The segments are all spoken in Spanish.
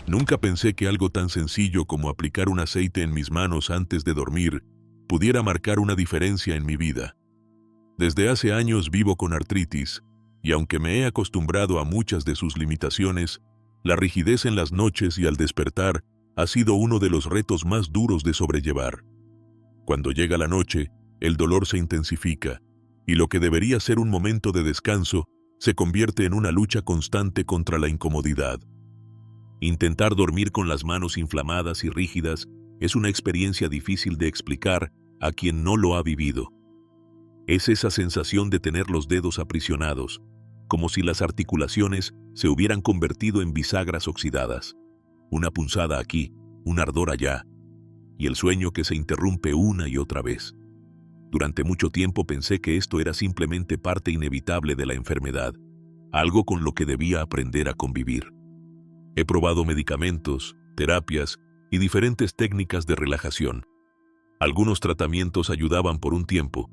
Nunca pensé que algo tan sencillo como aplicar un aceite en mis manos antes de dormir pudiera marcar una diferencia en mi vida. Desde hace años vivo con artritis, y aunque me he acostumbrado a muchas de sus limitaciones, la rigidez en las noches y al despertar ha sido uno de los retos más duros de sobrellevar. Cuando llega la noche, el dolor se intensifica, y lo que debería ser un momento de descanso se convierte en una lucha constante contra la incomodidad. Intentar dormir con las manos inflamadas y rígidas es una experiencia difícil de explicar a quien no lo ha vivido. Es esa sensación de tener los dedos aprisionados, como si las articulaciones se hubieran convertido en bisagras oxidadas. Una punzada aquí, un ardor allá, y el sueño que se interrumpe una y otra vez. Durante mucho tiempo pensé que esto era simplemente parte inevitable de la enfermedad, algo con lo que debía aprender a convivir. He probado medicamentos, terapias y diferentes técnicas de relajación. Algunos tratamientos ayudaban por un tiempo,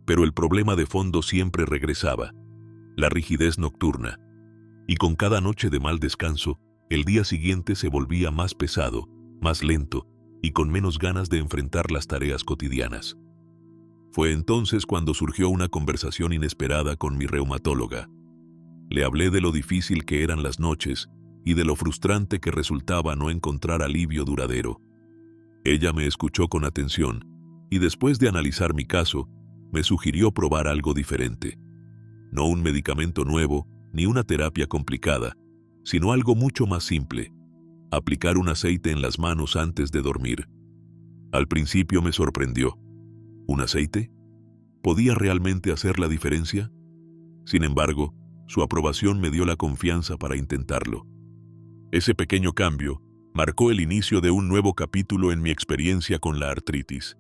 pero el problema de fondo siempre regresaba: la rigidez nocturna. Y con cada noche de mal descanso, el día siguiente se volvía más pesado, más lento y con menos ganas de enfrentar las tareas cotidianas. Fue entonces cuando surgió una conversación inesperada con mi reumatóloga. Le hablé de lo difícil que eran las noches y de lo frustrante que resultaba no encontrar alivio duradero. Ella me escuchó con atención y después de analizar mi caso, me sugirió probar algo diferente. No un medicamento nuevo ni una terapia complicada, sino algo mucho más simple: aplicar un aceite en las manos antes de dormir. Al principio me sorprendió. ¿Un aceite? ¿Podía realmente hacer la diferencia? Sin embargo, su aprobación me dio la confianza para intentarlo. Ese pequeño cambio marcó el inicio de un nuevo capítulo en mi experiencia con la artritis.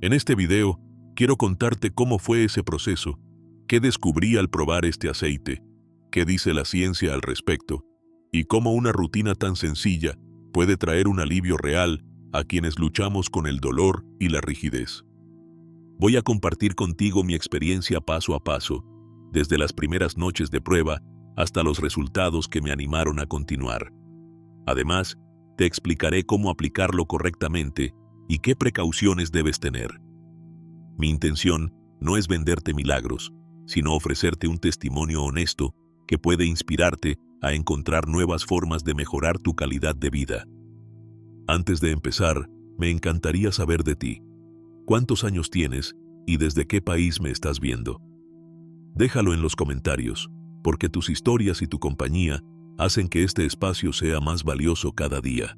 En este video, quiero contarte cómo fue ese proceso, qué descubrí al probar este aceite, qué dice la ciencia al respecto, y cómo una rutina tan sencilla puede traer un alivio real a quienes luchamos con el dolor y la rigidez. Voy a compartir contigo mi experiencia paso a paso, desde las primeras noches de prueba hasta los resultados que me animaron a continuar. Además, te explicaré cómo aplicarlo correctamente y qué precauciones debes tener. Mi intención no es venderte milagros, sino ofrecerte un testimonio honesto que puede inspirarte a encontrar nuevas formas de mejorar tu calidad de vida. Antes de empezar, me encantaría saber de ti. ¿Cuántos años tienes y desde qué país me estás viendo? Déjalo en los comentarios, porque tus historias y tu compañía hacen que este espacio sea más valioso cada día.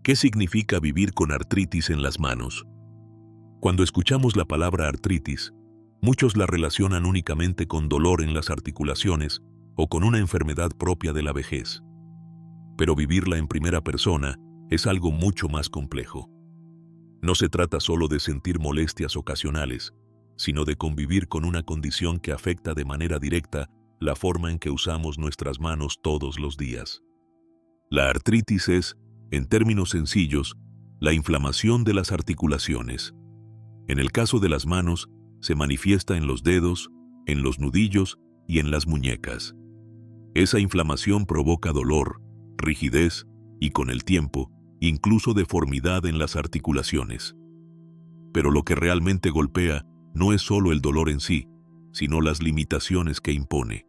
¿Qué significa vivir con artritis en las manos? Cuando escuchamos la palabra artritis, muchos la relacionan únicamente con dolor en las articulaciones o con una enfermedad propia de la vejez. Pero vivirla en primera persona es algo mucho más complejo. No se trata solo de sentir molestias ocasionales, sino de convivir con una condición que afecta de manera directa la forma en que usamos nuestras manos todos los días. La artritis es, en términos sencillos, la inflamación de las articulaciones. En el caso de las manos, se manifiesta en los dedos, en los nudillos y en las muñecas. Esa inflamación provoca dolor, rigidez y, con el tiempo, incluso deformidad en las articulaciones. Pero lo que realmente golpea no es solo el dolor en sí, sino las limitaciones que impone.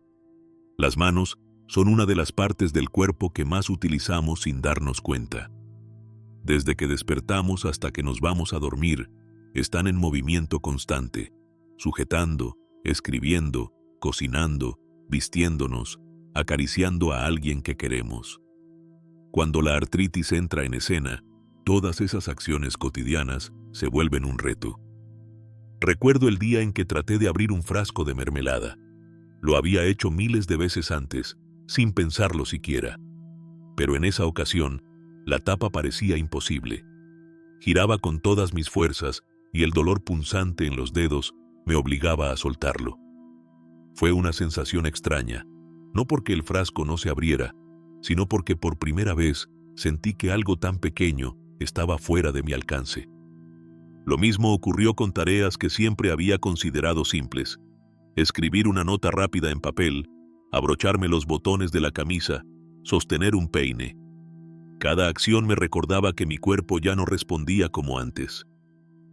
Las manos son una de las partes del cuerpo que más utilizamos sin darnos cuenta. Desde que despertamos hasta que nos vamos a dormir, están en movimiento constante, sujetando, escribiendo, cocinando, vistiéndonos, acariciando a alguien que queremos. Cuando la artritis entra en escena, todas esas acciones cotidianas se vuelven un reto. Recuerdo el día en que traté de abrir un frasco de mermelada. Lo había hecho miles de veces antes, sin pensarlo siquiera. Pero en esa ocasión, la tapa parecía imposible. Giraba con todas mis fuerzas y el dolor punzante en los dedos me obligaba a soltarlo. Fue una sensación extraña, no porque el frasco no se abriera, sino porque por primera vez sentí que algo tan pequeño estaba fuera de mi alcance. Lo mismo ocurrió con tareas que siempre había considerado simples: escribir una nota rápida en papel, abrocharme los botones de la camisa, sostener un peine. Cada acción me recordaba que mi cuerpo ya no respondía como antes.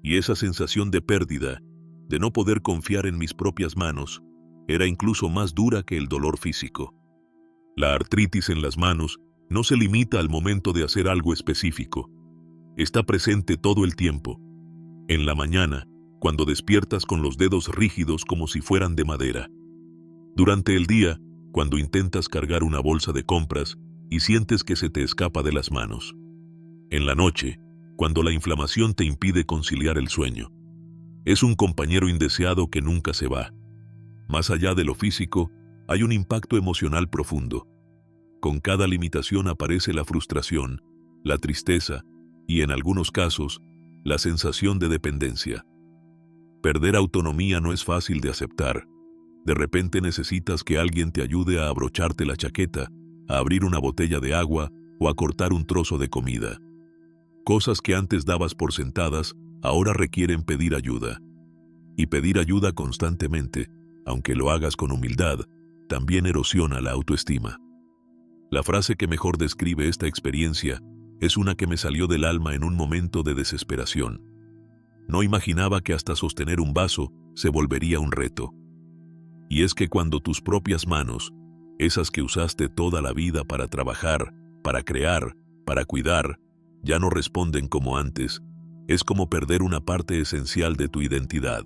Y esa sensación de pérdida, de no poder confiar en mis propias manos, era incluso más dura que el dolor físico. La artritis en las manos no se limita al momento de hacer algo específico. Está presente todo el tiempo. En la mañana, cuando despiertas con los dedos rígidos como si fueran de madera. Durante el día, cuando intentas cargar una bolsa de compras y sientes que se te escapa de las manos. En la noche, cuando la inflamación te impide conciliar el sueño. Es un compañero indeseado que nunca se va. Más allá de lo físico, hay un impacto emocional profundo. Con cada limitación aparece la frustración, la tristeza y, en algunos casos, la sensación de dependencia. Perder autonomía no es fácil de aceptar. De repente necesitas que alguien te ayude a abrocharte la chaqueta, a abrir una botella de agua o a cortar un trozo de comida. Cosas que antes dabas por sentadas, ahora requieren pedir ayuda. Y pedir ayuda constantemente, aunque lo hagas con humildad, también erosiona la autoestima. La frase que mejor describe esta experiencia es una que me salió del alma en un momento de desesperación. No imaginaba que hasta sostener un vaso se volvería un reto. Y es que cuando tus propias manos, esas que usaste toda la vida para trabajar, para crear, para cuidar, ya no responden como antes, es como perder una parte esencial de tu identidad.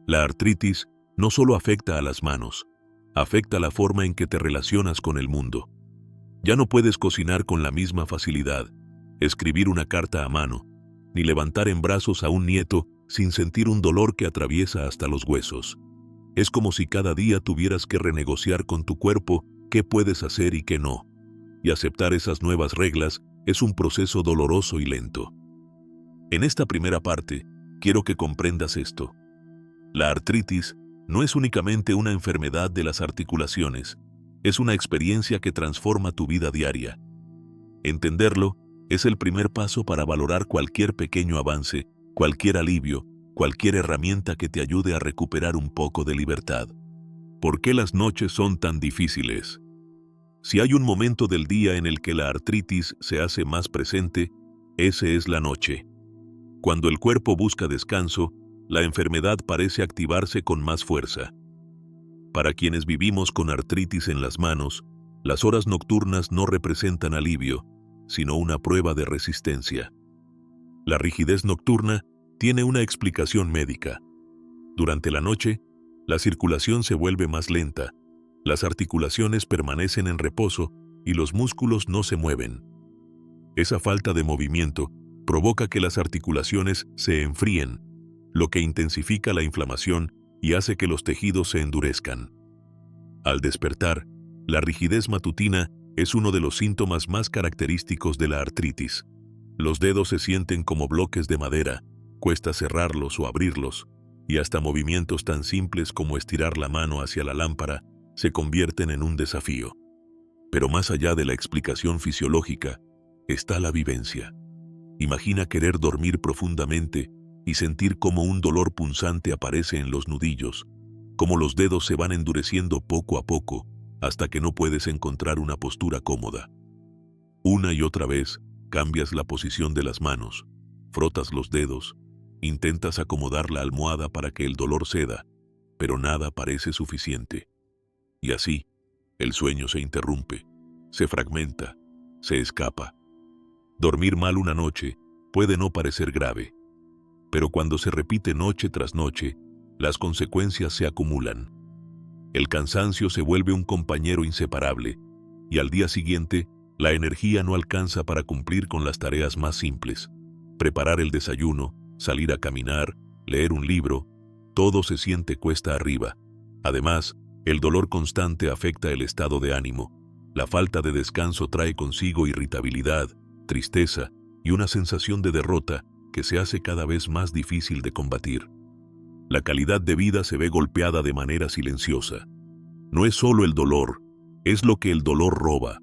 La artritis no solo afecta a las manos, afecta la forma en que te relacionas con el mundo. Ya no puedes cocinar con la misma facilidad, escribir una carta a mano, ni levantar en brazos a un nieto sin sentir un dolor que atraviesa hasta los huesos. Es como si cada día tuvieras que renegociar con tu cuerpo qué puedes hacer y qué no. Y aceptar esas nuevas reglas es un proceso doloroso y lento. En esta primera parte, quiero que comprendas esto. La artritis no es únicamente una enfermedad de las articulaciones, es una experiencia que transforma tu vida diaria. Entenderlo es el primer paso para valorar cualquier pequeño avance, cualquier alivio, cualquier herramienta que te ayude a recuperar un poco de libertad. ¿Por qué las noches son tan difíciles? Si hay un momento del día en el que la artritis se hace más presente, ese es la noche. Cuando el cuerpo busca descanso, la enfermedad parece activarse con más fuerza. Para quienes vivimos con artritis en las manos, las horas nocturnas no representan alivio, sino una prueba de resistencia. La rigidez nocturna tiene una explicación médica. Durante la noche, la circulación se vuelve más lenta, las articulaciones permanecen en reposo y los músculos no se mueven. Esa falta de movimiento provoca que las articulaciones se enfríen, lo que intensifica la inflamación y hace que los tejidos se endurezcan. Al despertar, la rigidez matutina es uno de los síntomas más característicos de la artritis. Los dedos se sienten como bloques de madera, cuesta cerrarlos o abrirlos, y hasta movimientos tan simples como estirar la mano hacia la lámpara se convierten en un desafío. Pero más allá de la explicación fisiológica, está la vivencia. Imagina querer dormir profundamente y sentir cómo un dolor punzante aparece en los nudillos, cómo los dedos se van endureciendo poco a poco hasta que no puedes encontrar una postura cómoda. Una y otra vez cambias la posición de las manos, frotas los dedos, intentas acomodar la almohada para que el dolor ceda, pero nada parece suficiente. Y así, el sueño se interrumpe, se fragmenta, se escapa. Dormir mal una noche puede no parecer grave, pero cuando se repite noche tras noche, las consecuencias se acumulan. El cansancio se vuelve un compañero inseparable, y al día siguiente, la energía no alcanza para cumplir con las tareas más simples. Preparar el desayuno, salir a caminar, leer un libro, todo se siente cuesta arriba. Además, el dolor constante afecta el estado de ánimo. La falta de descanso trae consigo irritabilidad, tristeza y una sensación de derrota que se hace cada vez más difícil de combatir. La calidad de vida se ve golpeada de manera silenciosa. No es solo el dolor, es lo que el dolor roba.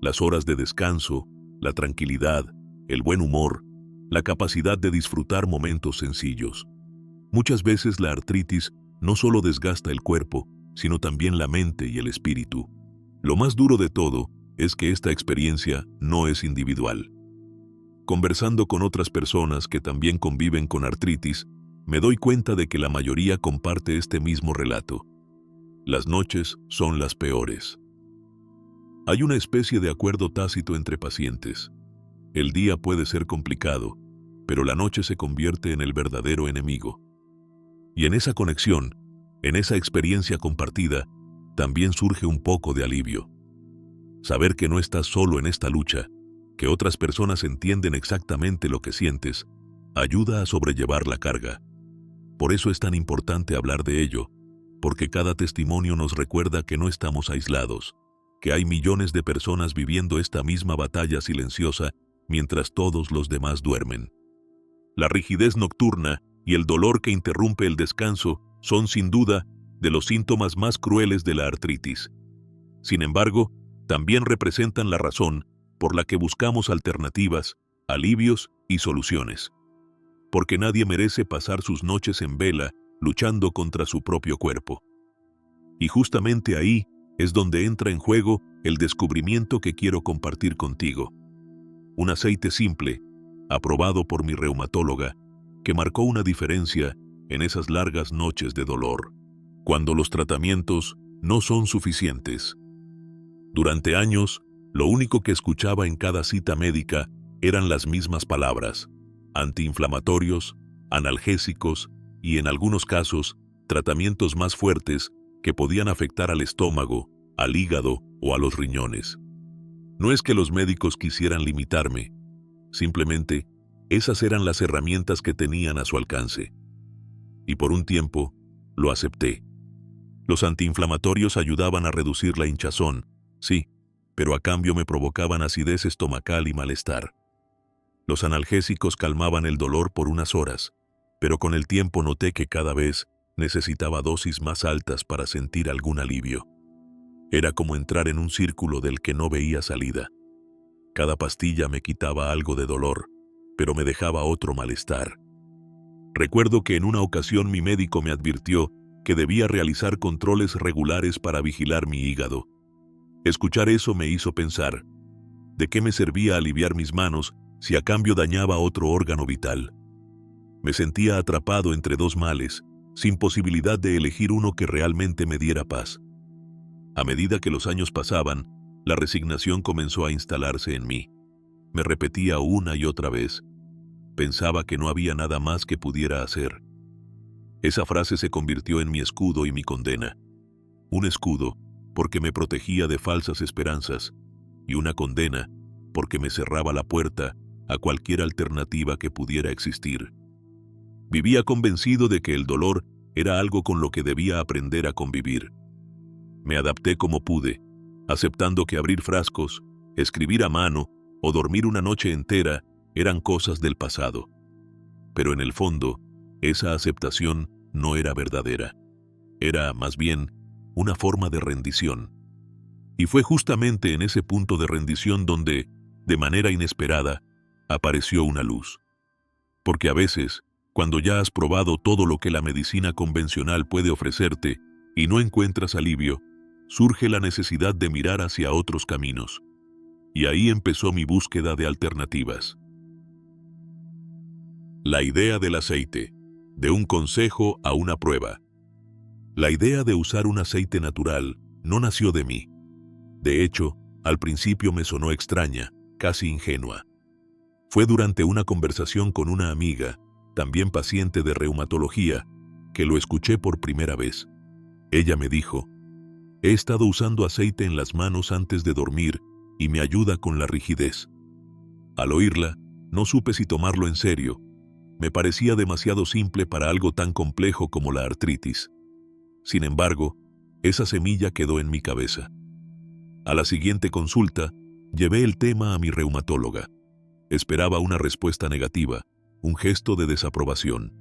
Las horas de descanso, la tranquilidad, el buen humor, la capacidad de disfrutar momentos sencillos. Muchas veces la artritis no solo desgasta el cuerpo, sino también la mente y el espíritu. Lo más duro de todo es que esta experiencia no es individual. Conversando con otras personas que también conviven con artritis, me doy cuenta de que la mayoría comparte este mismo relato. Las noches son las peores. Hay una especie de acuerdo tácito entre pacientes. El día puede ser complicado, pero la noche se convierte en el verdadero enemigo. Y en esa conexión, en esa experiencia compartida, también surge un poco de alivio. Saber que no estás solo en esta lucha, que otras personas entienden exactamente lo que sientes, ayuda a sobrellevar la carga. Por eso es tan importante hablar de ello, porque cada testimonio nos recuerda que no estamos aislados, que hay millones de personas viviendo esta misma batalla silenciosa mientras todos los demás duermen. La rigidez nocturna y el dolor que interrumpe el descanso son sin duda de los síntomas más crueles de la artritis. Sin embargo, también representan la razón por la que buscamos alternativas, alivios y soluciones. Porque nadie merece pasar sus noches en vela luchando contra su propio cuerpo. Y justamente ahí es donde entra en juego el descubrimiento que quiero compartir contigo. Un aceite simple, aprobado por mi reumatóloga, que marcó una diferencia en esas largas noches de dolor, cuando los tratamientos no son suficientes. Durante años, lo único que escuchaba en cada cita médica eran las mismas palabras: antiinflamatorios, analgésicos y, en algunos casos, tratamientos más fuertes que podían afectar al estómago, al hígado o a los riñones. No es que los médicos quisieran limitarme, simplemente esas eran las herramientas que tenían a su alcance. Y por un tiempo, lo acepté. Los antiinflamatorios ayudaban a reducir la hinchazón, sí, pero a cambio me provocaban acidez estomacal y malestar. Los analgésicos calmaban el dolor por unas horas, pero con el tiempo noté que cada vez necesitaba dosis más altas para sentir algún alivio. Era como entrar en un círculo del que no veía salida. Cada pastilla me quitaba algo de dolor, pero me dejaba otro malestar. Recuerdo que en una ocasión mi médico me advirtió que debía realizar controles regulares para vigilar mi hígado. Escuchar eso me hizo pensar, ¿de qué me servía aliviar mis manos si a cambio dañaba otro órgano vital? Me sentía atrapado entre dos males, sin posibilidad de elegir uno que realmente me diera paz. A medida que los años pasaban, la resignación comenzó a instalarse en mí. Me repetía una y otra vez. Pensaba que no había nada más que pudiera hacer. Esa frase se convirtió en mi escudo y mi condena. Un escudo porque me protegía de falsas esperanzas, y una condena porque me cerraba la puerta a cualquier alternativa que pudiera existir. Vivía convencido de que el dolor era algo con lo que debía aprender a convivir. Me adapté como pude, aceptando que abrir frascos, escribir a mano o dormir una noche entera eran cosas del pasado. Pero en el fondo, esa aceptación no era verdadera. Era, más bien, una forma de rendición. Y fue justamente en ese punto de rendición donde, de manera inesperada, apareció una luz. Porque a veces, cuando ya has probado todo lo que la medicina convencional puede ofrecerte y no encuentras alivio, surge la necesidad de mirar hacia otros caminos. Y ahí empezó mi búsqueda de alternativas. La idea del aceite, de un consejo a una prueba. La idea de usar un aceite natural no nació de mí. De hecho, al principio me sonó extraña, casi ingenua. Fue durante una conversación con una amiga, también paciente de reumatología, que lo escuché por primera vez. Ella me dijo: he estado usando aceite en las manos antes de dormir y me ayuda con la rigidez. Al oírla, no supe si tomarlo en serio. Me parecía demasiado simple para algo tan complejo como la artritis. Sin embargo, esa semilla quedó en mi cabeza. A la siguiente consulta, llevé el tema a mi reumatóloga. Esperaba una respuesta negativa, un gesto de desaprobación.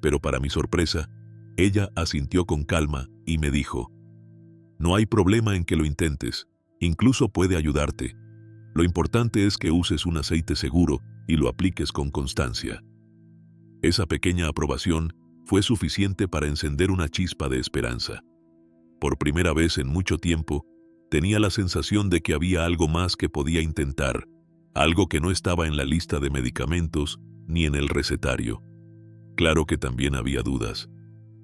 Pero para mi sorpresa, ella asintió con calma y me dijo: no hay problema en que lo intentes, incluso puede ayudarte. Lo importante es que uses un aceite seguro y lo apliques con constancia. Esa pequeña aprobación fue suficiente para encender una chispa de esperanza. Por primera vez en mucho tiempo, tenía la sensación de que había algo más que podía intentar, algo que no estaba en la lista de medicamentos ni en el recetario. Claro que también había dudas.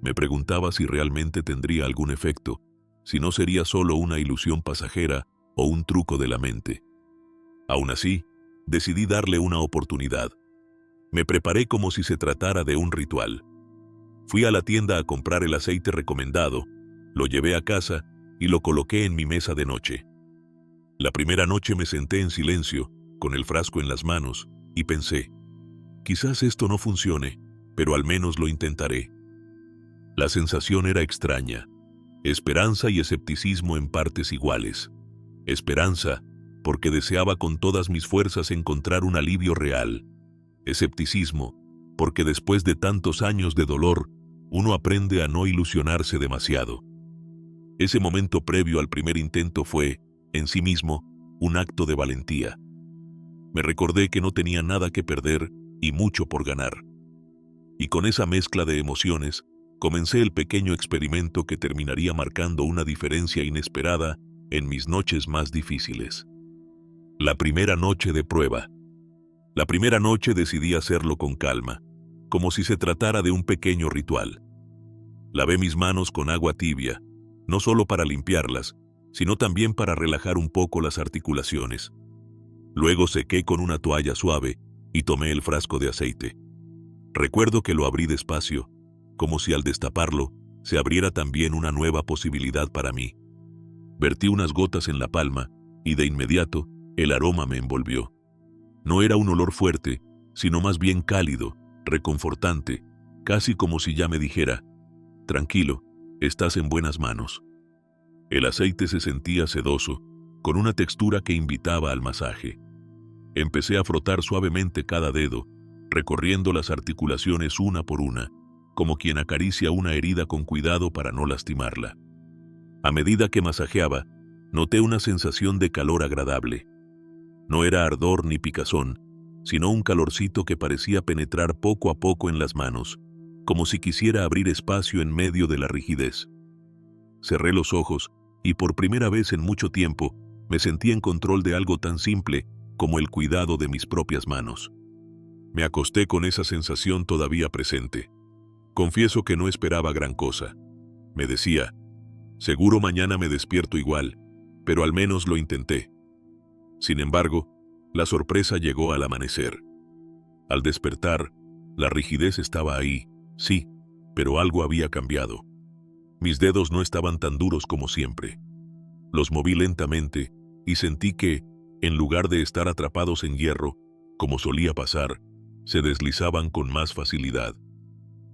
Me preguntaba si realmente tendría algún efecto, si no sería solo una ilusión pasajera o un truco de la mente. Aún así, decidí darle una oportunidad. Me preparé como si se tratara de un ritual. Fui a la tienda a comprar el aceite recomendado, lo llevé a casa y lo coloqué en mi mesa de noche. La primera noche me senté en silencio, con el frasco en las manos, y pensé, quizás esto no funcione, pero al menos lo intentaré. La sensación era extraña, esperanza y escepticismo en partes iguales. Esperanza, porque deseaba con todas mis fuerzas encontrar un alivio real. Escepticismo, porque después de tantos años de dolor, uno aprende a no ilusionarse demasiado. Ese momento previo al primer intento fue, en sí mismo, un acto de valentía. Me recordé que no tenía nada que perder y mucho por ganar. Y con esa mezcla de emociones, comencé el pequeño experimento que terminaría marcando una diferencia inesperada en mis noches más difíciles. La primera noche de prueba. La primera noche decidí hacerlo con calma, como si se tratara de un pequeño ritual. Lavé mis manos con agua tibia, no solo para limpiarlas, sino también para relajar un poco las articulaciones. Luego sequé con una toalla suave y tomé el frasco de aceite. Recuerdo que lo abrí despacio, como si al destaparlo se abriera también una nueva posibilidad para mí. Vertí unas gotas en la palma y de inmediato el aroma me envolvió. No era un olor fuerte, sino más bien cálido, reconfortante, casi como si ya me dijera, tranquilo, estás en buenas manos. El aceite se sentía sedoso, con una textura que invitaba al masaje. Empecé a frotar suavemente cada dedo, recorriendo las articulaciones una por una, como quien acaricia una herida con cuidado para no lastimarla. A medida que masajeaba, noté una sensación de calor agradable. No era ardor ni picazón, sino un calorcito que parecía penetrar poco a poco en las manos, como si quisiera abrir espacio en medio de la rigidez. Cerré los ojos y por primera vez en mucho tiempo me sentí en control de algo tan simple como el cuidado de mis propias manos. Me acosté con esa sensación todavía presente. Confieso que no esperaba gran cosa. Me decía, seguro mañana me despierto igual, pero al menos lo intenté. Sin embargo, la sorpresa llegó al amanecer. Al despertar, la rigidez estaba ahí, sí, pero algo había cambiado. Mis dedos no estaban tan duros como siempre. Los moví lentamente y sentí que, en lugar de estar atrapados en hierro, como solía pasar, se deslizaban con más facilidad.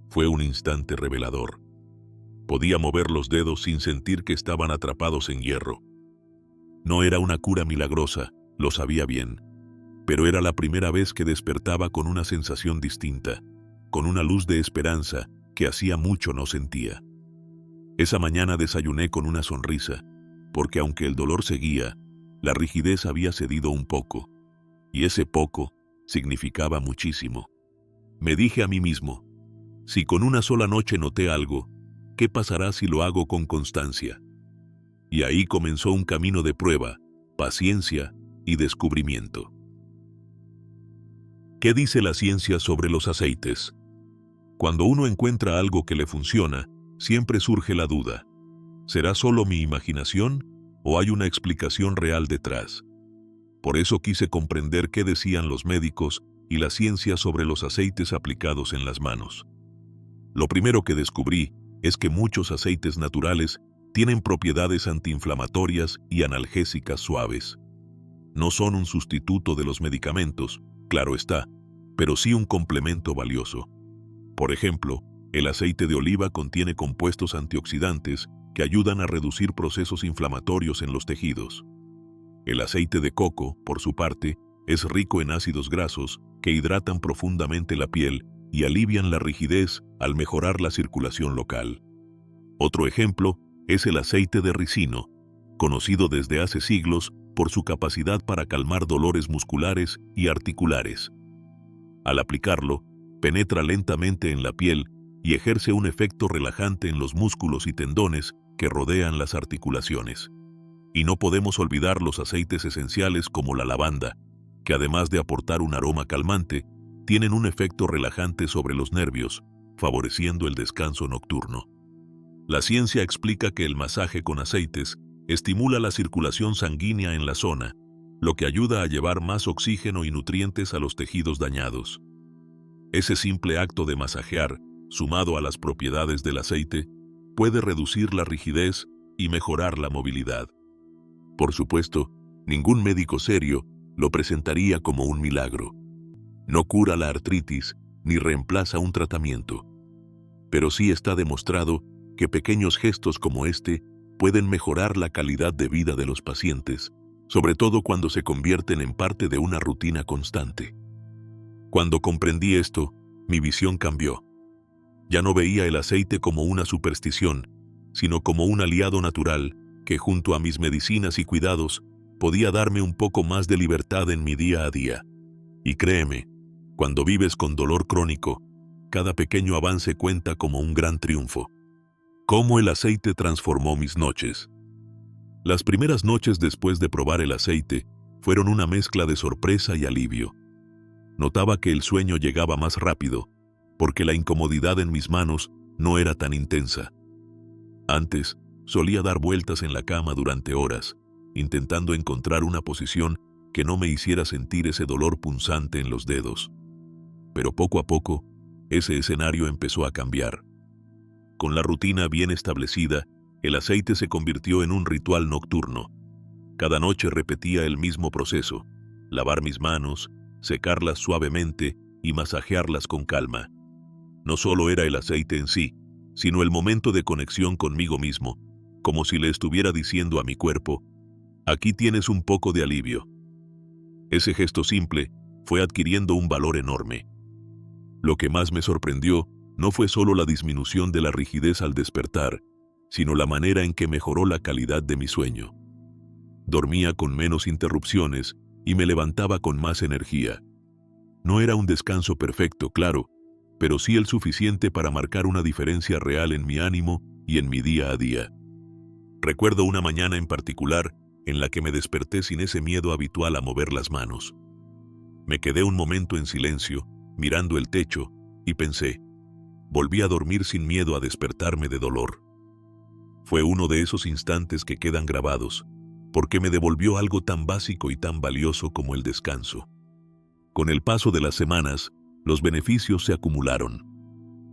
Fue un instante revelador. Podía mover los dedos sin sentir que estaban atrapados en hierro. No era una cura milagrosa, lo sabía bien, pero era la primera vez que despertaba con una sensación distinta, con una luz de esperanza que hacía mucho no sentía. Esa mañana desayuné con una sonrisa, porque aunque el dolor seguía, la rigidez había cedido un poco, y ese poco significaba muchísimo. Me dije a mí mismo, si con una sola noche noté algo, ¿qué pasará si lo hago con constancia? Y ahí comenzó un camino de prueba, paciencia y descubrimiento. ¿Qué dice la ciencia sobre los aceites? Cuando uno encuentra algo que le funciona, siempre surge la duda. ¿Será solo mi imaginación o hay una explicación real detrás? Por eso quise comprender qué decían los médicos y la ciencia sobre los aceites aplicados en las manos. Lo primero que descubrí es que muchos aceites naturales tienen propiedades antiinflamatorias y analgésicas suaves. No son un sustituto de los medicamentos, claro está, pero sí un complemento valioso. Por ejemplo, el aceite de oliva contiene compuestos antioxidantes que ayudan a reducir procesos inflamatorios en los tejidos. El aceite de coco, por su parte, es rico en ácidos grasos que hidratan profundamente la piel y alivian la rigidez al mejorar la circulación local. Otro ejemplo es el aceite de ricino, conocido desde hace siglos por su capacidad para calmar dolores musculares y articulares. Al aplicarlo, penetra lentamente en la piel y ejerce un efecto relajante en los músculos y tendones que rodean las articulaciones. Y no podemos olvidar los aceites esenciales como la lavanda, que además de aportar un aroma calmante, tienen un efecto relajante sobre los nervios, favoreciendo el descanso nocturno. La ciencia explica que el masaje con aceites estimula la circulación sanguínea en la zona, lo que ayuda a llevar más oxígeno y nutrientes a los tejidos dañados. Ese simple acto de masajear, sumado a las propiedades del aceite, puede reducir la rigidez y mejorar la movilidad. Por supuesto, ningún médico serio lo presentaría como un milagro. No cura la artritis ni reemplaza un tratamiento. Pero sí está demostrado que pequeños gestos como este pueden mejorar la calidad de vida de los pacientes, sobre todo cuando se convierten en parte de una rutina constante. Cuando comprendí esto, mi visión cambió. Ya no veía el aceite como una superstición, sino como un aliado natural que, junto a mis medicinas y cuidados, podía darme un poco más de libertad en mi día a día. Y créeme, cuando vives con dolor crónico, cada pequeño avance cuenta como un gran triunfo. ¿Cómo el aceite transformó mis noches? Las primeras noches después de probar el aceite fueron una mezcla de sorpresa y alivio. Notaba que el sueño llegaba más rápido, porque la incomodidad en mis manos no era tan intensa. Antes, solía dar vueltas en la cama durante horas, intentando encontrar una posición que no me hiciera sentir ese dolor punzante en los dedos. Pero poco a poco, ese escenario empezó a cambiar. Con la rutina bien establecida, el aceite se convirtió en un ritual nocturno. Cada noche repetía el mismo proceso: lavar mis manos, secarlas suavemente y masajearlas con calma. No solo era el aceite en sí, sino el momento de conexión conmigo mismo, como si le estuviera diciendo a mi cuerpo: aquí tienes un poco de alivio. Ese gesto simple fue adquiriendo un valor enorme. Lo que más me sorprendió no fue solo la disminución de la rigidez al despertar, sino la manera en que mejoró la calidad de mi sueño. Dormía con menos interrupciones y me levantaba con más energía. No era un descanso perfecto, claro, pero sí el suficiente para marcar una diferencia real en mi ánimo y en mi día a día. Recuerdo una mañana en particular en la que me desperté sin ese miedo habitual a mover las manos. Me quedé un momento en silencio, mirando el techo, y pensé: volví a dormir sin miedo a despertarme de dolor. Fue uno de esos instantes que quedan grabados, porque me devolvió algo tan básico y tan valioso como el descanso. Con el paso de las semanas, los beneficios se acumularon.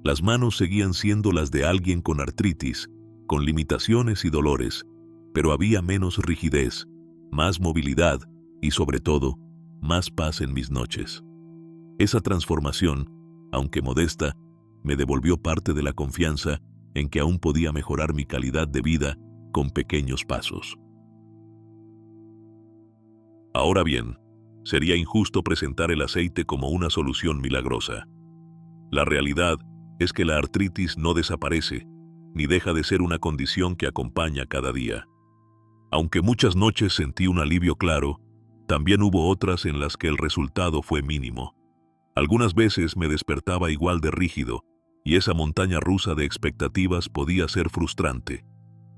Las manos seguían siendo las de alguien con artritis, con limitaciones y dolores, pero había menos rigidez, más movilidad y, sobre todo, más paz en mis noches. Esa transformación, aunque modesta, me devolvió parte de la confianza en que aún podía mejorar mi calidad de vida con pequeños pasos. Ahora bien, sería injusto presentar el aceite como una solución milagrosa. La realidad es que la artritis no desaparece, ni deja de ser una condición que acompaña cada día. Aunque muchas noches sentí un alivio claro, también hubo otras en las que el resultado fue mínimo. Algunas veces me despertaba igual de rígido, y esa montaña rusa de expectativas podía ser frustrante.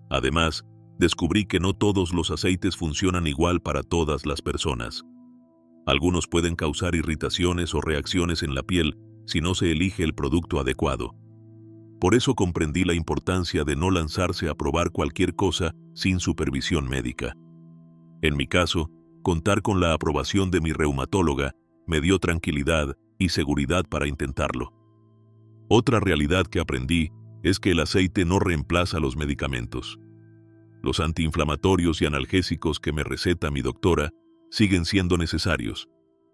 Además, descubrí que no todos los aceites funcionan igual para todas las personas. Algunos pueden causar irritaciones o reacciones en la piel si no se elige el producto adecuado. Por eso comprendí la importancia de no lanzarse a probar cualquier cosa sin supervisión médica. En mi caso, contar con la aprobación de mi reumatóloga me dio tranquilidad y seguridad para intentarlo. Otra realidad que aprendí es que el aceite no reemplaza los medicamentos. Los antiinflamatorios y analgésicos que me receta mi doctora siguen siendo necesarios,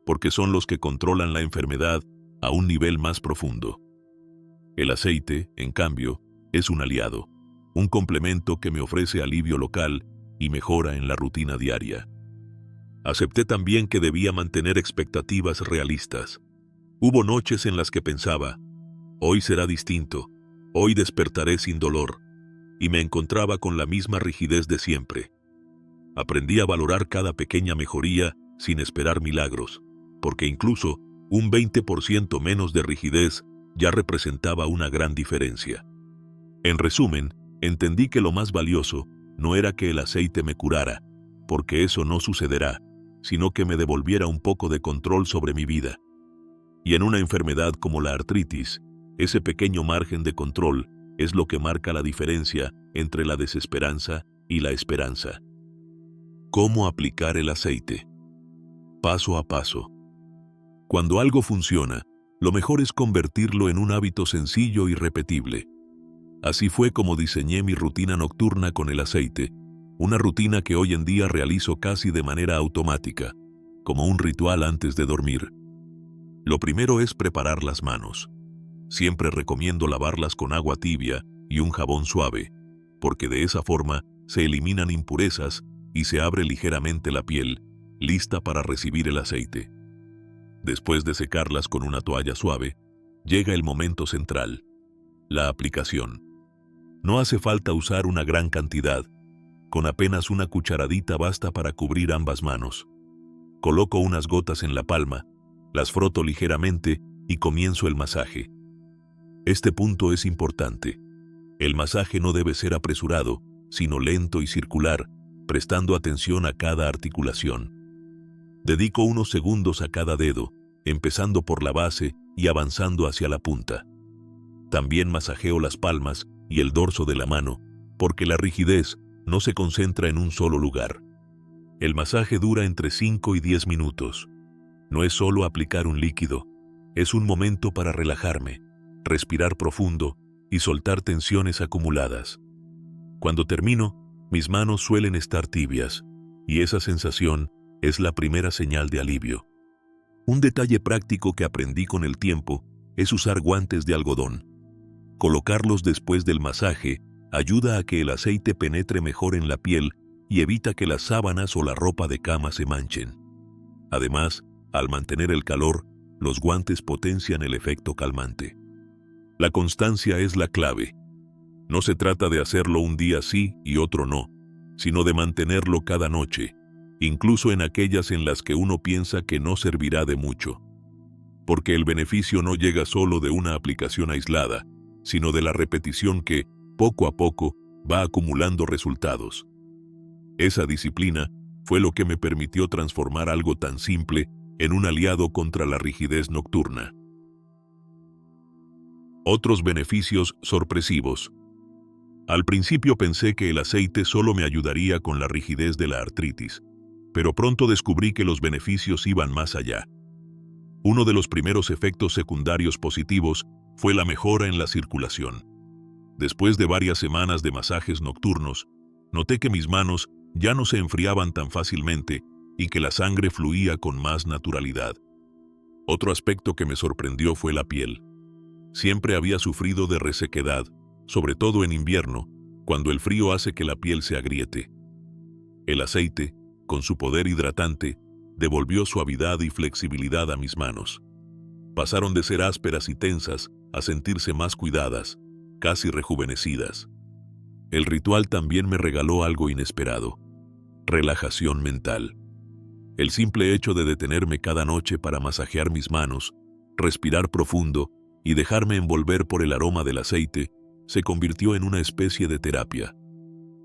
porque son los que controlan la enfermedad a un nivel más profundo. El aceite, en cambio, es un aliado, un complemento que me ofrece alivio local y mejora en la rutina diaria. Acepté también que debía mantener expectativas realistas. Hubo noches en las que pensaba: hoy será distinto, hoy despertaré sin dolor, y me encontraba con la misma rigidez de siempre. Aprendí a valorar cada pequeña mejoría sin esperar milagros, porque incluso un 20% menos de rigidez ya representaba una gran diferencia. En resumen, entendí que lo más valioso no era que el aceite me curara, porque eso no sucederá, sino que me devolviera un poco de control sobre mi vida. Y en una enfermedad como la artritis, ese pequeño margen de control es lo que marca la diferencia entre la desesperanza y la esperanza. ¿Cómo aplicar el aceite? Paso a paso. Cuando algo funciona, lo mejor es convertirlo en un hábito sencillo y repetible. Así fue como diseñé mi rutina nocturna con el aceite, una rutina que hoy en día realizo casi de manera automática, como un ritual antes de dormir. Lo primero es preparar las manos. Siempre recomiendo lavarlas con agua tibia y un jabón suave, porque de esa forma se eliminan impurezas y se abre ligeramente la piel, lista para recibir el aceite. Después de secarlas con una toalla suave, llega el momento central, la aplicación. No hace falta usar una gran cantidad, con apenas una cucharadita basta para cubrir ambas manos. Coloco unas gotas en la palma, las froto ligeramente y comienzo el masaje. Este punto es importante. El masaje no debe ser apresurado, sino lento y circular, prestando atención a cada articulación. Dedico unos segundos a cada dedo, empezando por la base y avanzando hacia la punta. También masajeo las palmas y el dorso de la mano, porque la rigidez no se concentra en un solo lugar. El masaje dura entre 5 y 10 minutos. No es solo aplicar un líquido, es un momento para relajarme, respirar profundo y soltar tensiones acumuladas. Cuando termino, mis manos suelen estar tibias, y esa sensación es la primera señal de alivio. Un detalle práctico que aprendí con el tiempo es usar guantes de algodón. Colocarlos después del masaje ayuda a que el aceite penetre mejor en la piel y evita que las sábanas o la ropa de cama se manchen. Además, al mantener el calor, los guantes potencian el efecto calmante. La constancia es la clave. No se trata de hacerlo un día sí y otro no, sino de mantenerlo cada noche, incluso en aquellas en las que uno piensa que no servirá de mucho. Porque el beneficio no llega solo de una aplicación aislada, sino de la repetición que, poco a poco, va acumulando resultados. Esa disciplina fue lo que me permitió transformar algo tan simple en un aliado contra la rigidez nocturna. Otros beneficios sorpresivos. Al principio pensé que el aceite solo me ayudaría con la rigidez de la artritis, pero pronto descubrí que los beneficios iban más allá. Uno de los primeros efectos secundarios positivos fue la mejora en la circulación. Después de varias semanas de masajes nocturnos, noté que mis manos ya no se enfriaban tan fácilmente y que la sangre fluía con más naturalidad. Otro aspecto que me sorprendió fue la piel. Siempre había sufrido de resequedad, sobre todo en invierno, cuando el frío hace que la piel se agriete. El aceite, con su poder hidratante, devolvió suavidad y flexibilidad a mis manos. Pasaron de ser ásperas y tensas a sentirse más cuidadas, casi rejuvenecidas. El ritual también me regaló algo inesperado: relajación mental. El simple hecho de detenerme cada noche para masajear mis manos, respirar profundo y dejarme envolver por el aroma del aceite se convirtió en una especie de terapia.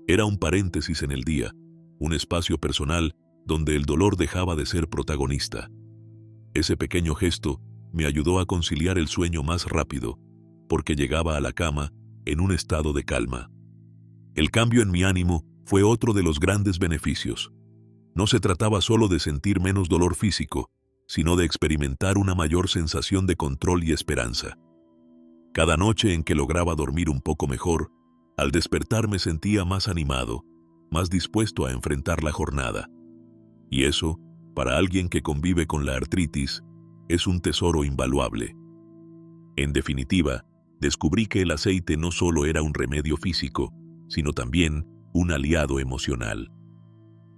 Era un paréntesis en el día, un espacio personal donde el dolor dejaba de ser protagonista. Ese pequeño gesto me ayudó a conciliar el sueño más rápido, porque llegaba a la cama en un estado de calma. El cambio en mi ánimo fue otro de los grandes beneficios. No se trataba solo de sentir menos dolor físico, sino de experimentar una mayor sensación de control y esperanza. Cada noche en que lograba dormir un poco mejor, al despertar me sentía más animado, más dispuesto a enfrentar la jornada. Y eso, para alguien que convive con la artritis, es un tesoro invaluable. En definitiva, descubrí que el aceite no solo era un remedio físico, sino también un aliado emocional.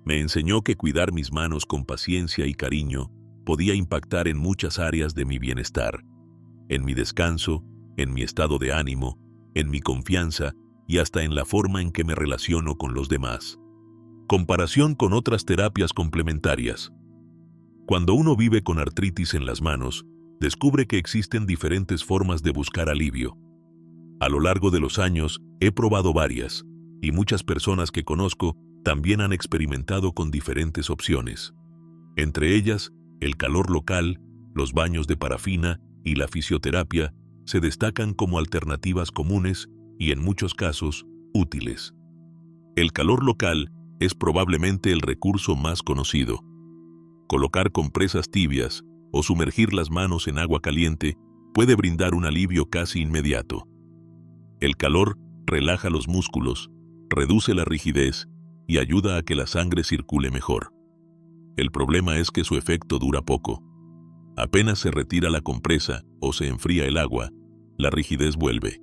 Me enseñó que cuidar mis manos con paciencia y cariño podía impactar en muchas áreas de mi bienestar, en mi descanso, en mi estado de ánimo, en mi confianza y hasta en la forma en que me relaciono con los demás. Comparación con otras terapias complementarias. Cuando uno vive con artritis en las manos, descubre que existen diferentes formas de buscar alivio. A lo largo de los años, he probado varias, y muchas personas que conozco también han experimentado con diferentes opciones. Entre ellas, el calor local, los baños de parafina y la fisioterapia se destacan como alternativas comunes y en muchos casos útiles. El calor local es probablemente el recurso más conocido. Colocar compresas tibias o sumergir las manos en agua caliente puede brindar un alivio casi inmediato. El calor relaja los músculos, reduce la rigidez y ayuda a que la sangre circule mejor. El problema es que su efecto dura poco. Apenas se retira la compresa o se enfría el agua, la rigidez vuelve.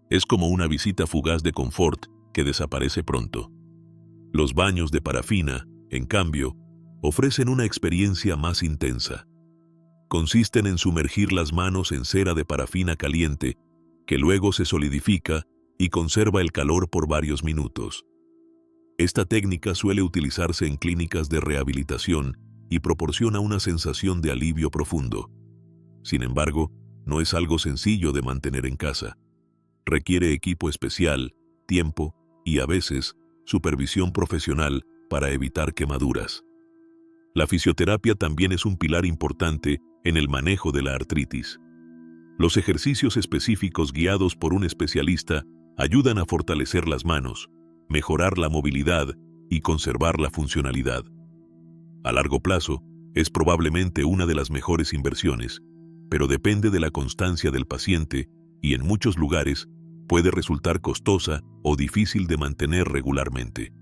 Es como una visita fugaz de confort que desaparece pronto. Los baños de parafina, en cambio, ofrecen una experiencia más intensa. Consisten en sumergir las manos en cera de parafina caliente, que luego se solidifica y conserva el calor por varios minutos. Esta técnica suele utilizarse en clínicas de rehabilitación y proporciona una sensación de alivio profundo. Sin embargo, no es algo sencillo de mantener en casa. Requiere equipo especial, tiempo y, a veces, supervisión profesional para evitar quemaduras. La fisioterapia también es un pilar importante en el manejo de la artritis. Los ejercicios específicos guiados por un especialista ayudan a fortalecer las manos, mejorar la movilidad y conservar la funcionalidad. A largo plazo, es probablemente una de las mejores inversiones, pero depende de la constancia del paciente y en muchos lugares puede resultar costosa o difícil de mantener regularmente.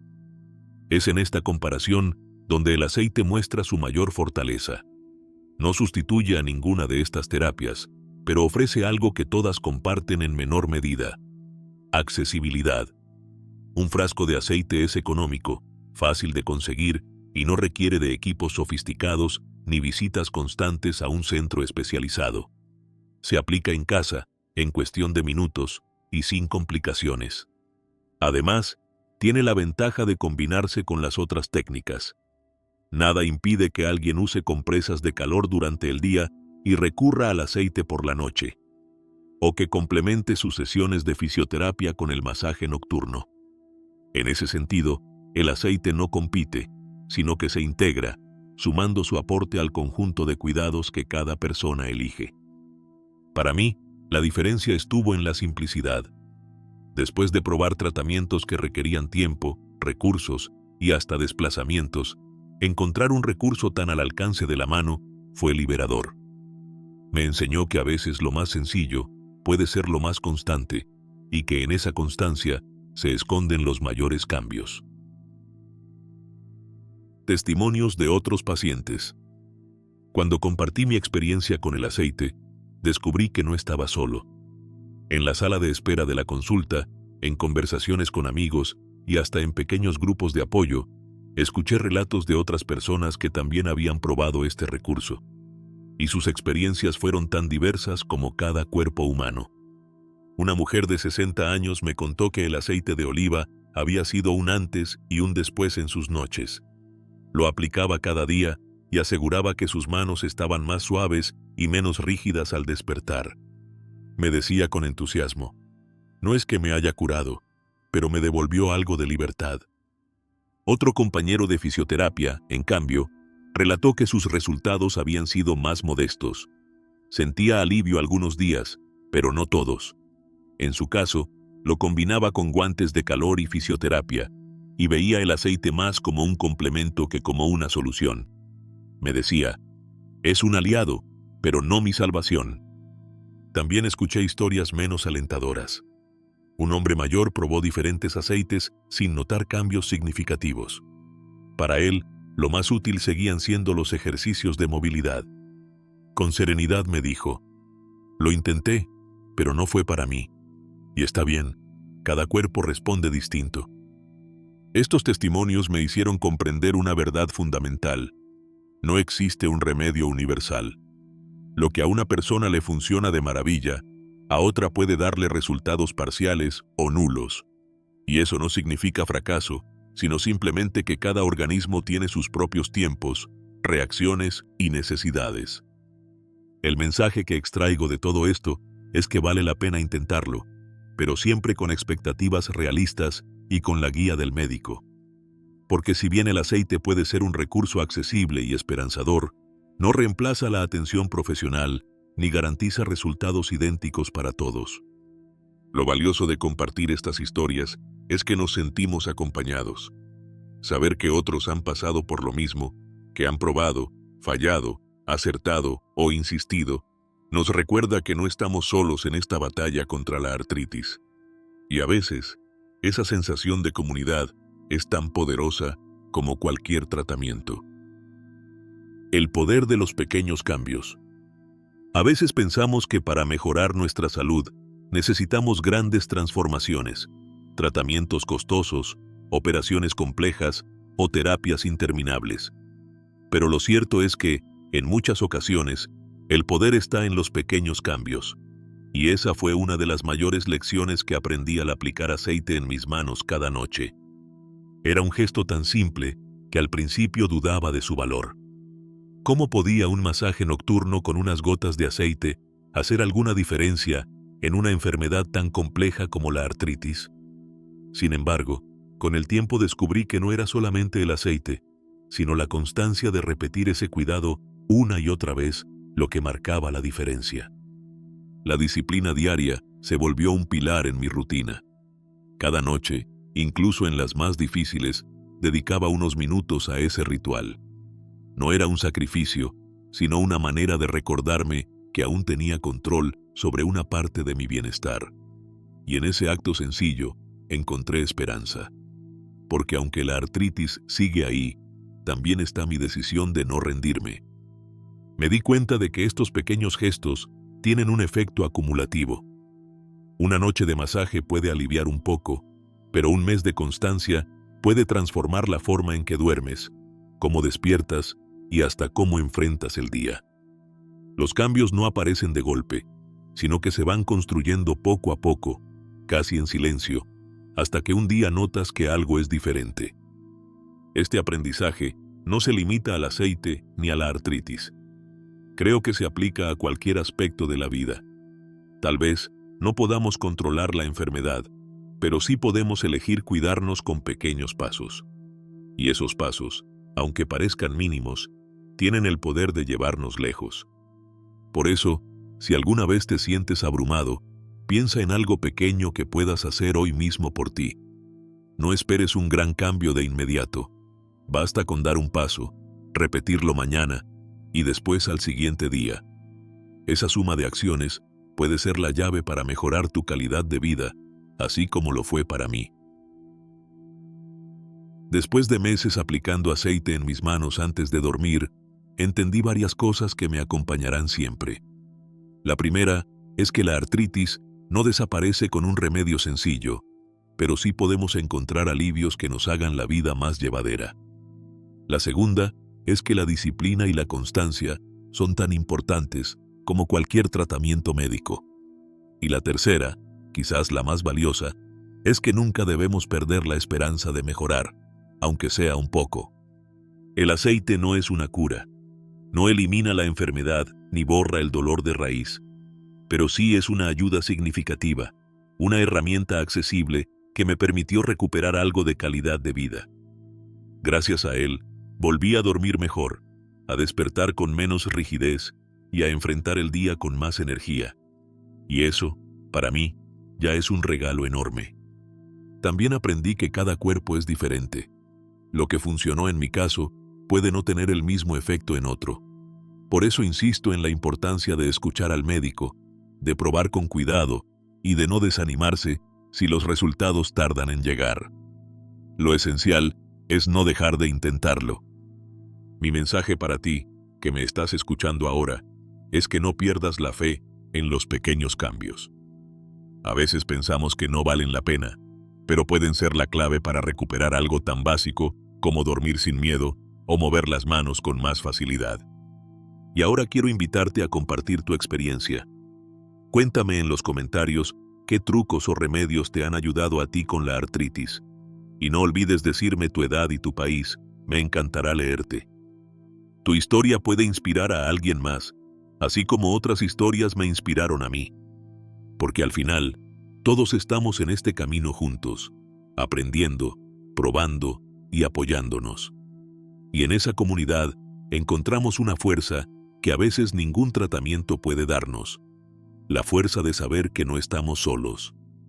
Es en esta comparación donde el aceite muestra su mayor fortaleza. No sustituye a ninguna de estas terapias, pero ofrece algo que todas comparten en menor medida: accesibilidad. Un frasco de aceite es económico, fácil de conseguir y no requiere de equipos sofisticados ni visitas constantes a un centro especializado. Se aplica en casa, en cuestión de minutos y sin complicaciones. Además, tiene la ventaja de combinarse con las otras técnicas. Nada impide que alguien use compresas de calor durante el día y recurra al aceite por la noche, o que complemente sus sesiones de fisioterapia con el masaje nocturno. En ese sentido, el aceite no compite, sino que se integra, sumando su aporte al conjunto de cuidados que cada persona elige. Para mí, la diferencia estuvo en la simplicidad. Después de probar tratamientos que requerían tiempo, recursos y hasta desplazamientos, encontrar un recurso tan al alcance de la mano fue liberador. Me enseñó que a veces lo más sencillo puede ser lo más constante y que en esa constancia se esconden los mayores cambios. Testimonios de otros pacientes. Cuando compartí mi experiencia con el aceite, descubrí que no estaba solo. En la sala de espera de la consulta, en conversaciones con amigos y hasta en pequeños grupos de apoyo, escuché relatos de otras personas que también habían probado este recurso. Y sus experiencias fueron tan diversas como cada cuerpo humano. Una mujer de 60 años me contó que el aceite de oliva había sido un antes y un después en sus noches. Lo aplicaba cada día y aseguraba que sus manos estaban más suaves y menos rígidas al despertar. Me decía con entusiasmo: no es que me haya curado, pero me devolvió algo de libertad. Otro compañero de fisioterapia, en cambio, relató que sus resultados habían sido más modestos. Sentía alivio algunos días, pero no todos. En su caso, lo combinaba con guantes de calor y fisioterapia, y veía el aceite más como un complemento que como una solución. Me decía: es un aliado, pero no mi salvación. También escuché historias menos alentadoras. Un hombre mayor probó diferentes aceites sin notar cambios significativos. Para él, lo más útil seguían siendo los ejercicios de movilidad. Con serenidad me dijo: lo intenté, pero no fue para mí. Y está bien, cada cuerpo responde distinto. Estos testimonios me hicieron comprender una verdad fundamental: no existe un remedio universal. Lo que a una persona le funciona de maravilla, a otra puede darle resultados parciales o nulos. Y eso no significa fracaso, sino simplemente que cada organismo tiene sus propios tiempos, reacciones y necesidades. El mensaje que extraigo de todo esto es que vale la pena intentarlo, pero siempre con expectativas realistas y con la guía del médico. Porque si bien el aceite puede ser un recurso accesible y esperanzador, no reemplaza la atención profesional ni garantiza resultados idénticos para todos. Lo valioso de compartir estas historias es que nos sentimos acompañados. Saber que otros han pasado por lo mismo, que han probado, fallado, acertado o insistido, nos recuerda que no estamos solos en esta batalla contra la artritis. Y a veces, esa sensación de comunidad es tan poderosa como cualquier tratamiento. El poder de los pequeños cambios. A veces pensamos que para mejorar nuestra salud necesitamos grandes transformaciones, tratamientos costosos, operaciones complejas o terapias interminables. Pero lo cierto es que, en muchas ocasiones, el poder está en los pequeños cambios. Y esa fue una de las mayores lecciones que aprendí al aplicar aceite en mis manos cada noche. Era un gesto tan simple que al principio dudaba de su valor. ¿Cómo podía un masaje nocturno con unas gotas de aceite hacer alguna diferencia en una enfermedad tan compleja como la artritis? Sin embargo, con el tiempo descubrí que no era solamente el aceite, sino la constancia de repetir ese cuidado una y otra vez lo que marcaba la diferencia. La disciplina diaria se volvió un pilar en mi rutina. Cada noche, incluso en las más difíciles, dedicaba unos minutos a ese ritual. No era un sacrificio, sino una manera de recordarme que aún tenía control sobre una parte de mi bienestar. Y en ese acto sencillo encontré esperanza. Porque aunque la artritis sigue ahí, también está mi decisión de no rendirme. Me di cuenta de que estos pequeños gestos tienen un efecto acumulativo. Una noche de masaje puede aliviar un poco, pero un mes de constancia puede transformar la forma en que duermes, cómo despiertas y hasta cómo enfrentas el día. Los cambios no aparecen de golpe, sino que se van construyendo poco a poco, casi en silencio, hasta que un día notas que algo es diferente. Este aprendizaje no se limita al aceite ni a la artritis. Creo que se aplica a cualquier aspecto de la vida. Tal vez no podamos controlar la enfermedad, pero sí podemos elegir cuidarnos con pequeños pasos. Y esos pasos, aunque parezcan mínimos, tienen el poder de llevarnos lejos. Por eso, si alguna vez te sientes abrumado, piensa en algo pequeño que puedas hacer hoy mismo por ti. No esperes un gran cambio de inmediato. Basta con dar un paso, repetirlo mañana y después al siguiente día. Esa suma de acciones puede ser la llave para mejorar tu calidad de vida, así como lo fue para mí. Después de meses aplicando aceite en mis manos antes de dormir, entendí varias cosas que me acompañarán siempre. La primera es que la artritis no desaparece con un remedio sencillo, pero sí podemos encontrar alivios que nos hagan la vida más llevadera. La segunda es que la disciplina y la constancia son tan importantes como cualquier tratamiento médico. Y la tercera, quizás la más valiosa, es que nunca debemos perder la esperanza de mejorar, aunque sea un poco. El aceite no es una cura, no elimina la enfermedad ni borra el dolor de raíz, pero sí es una ayuda significativa, una herramienta accesible que me permitió recuperar algo de calidad de vida. Gracias a él, volví a dormir mejor, a despertar con menos rigidez y a enfrentar el día con más energía. Y eso, para mí, ya es un regalo enorme. También aprendí que cada cuerpo es diferente. Lo que funcionó en mi caso puede no tener el mismo efecto en otro. Por eso insisto en la importancia de escuchar al médico, de probar con cuidado y de no desanimarse si los resultados tardan en llegar. Lo esencial es no dejar de intentarlo. Mi mensaje para ti, que me estás escuchando ahora, es que no pierdas la fe en los pequeños cambios. A veces pensamos que no valen la pena, pero pueden ser la clave para recuperar algo tan básico como dormir sin miedo o mover las manos con más facilidad. Y ahora quiero invitarte a compartir tu experiencia. Cuéntame en los comentarios qué trucos o remedios te han ayudado a ti con la artritis. Y no olvides decirme tu edad y tu país, me encantará leerte. Tu historia puede inspirar a alguien más, así como otras historias me inspiraron a mí. Porque al final, todos estamos en este camino juntos, aprendiendo, probando y apoyándonos. Y en esa comunidad encontramos una fuerza que a veces ningún tratamiento puede darnos: la fuerza de saber que no estamos solos.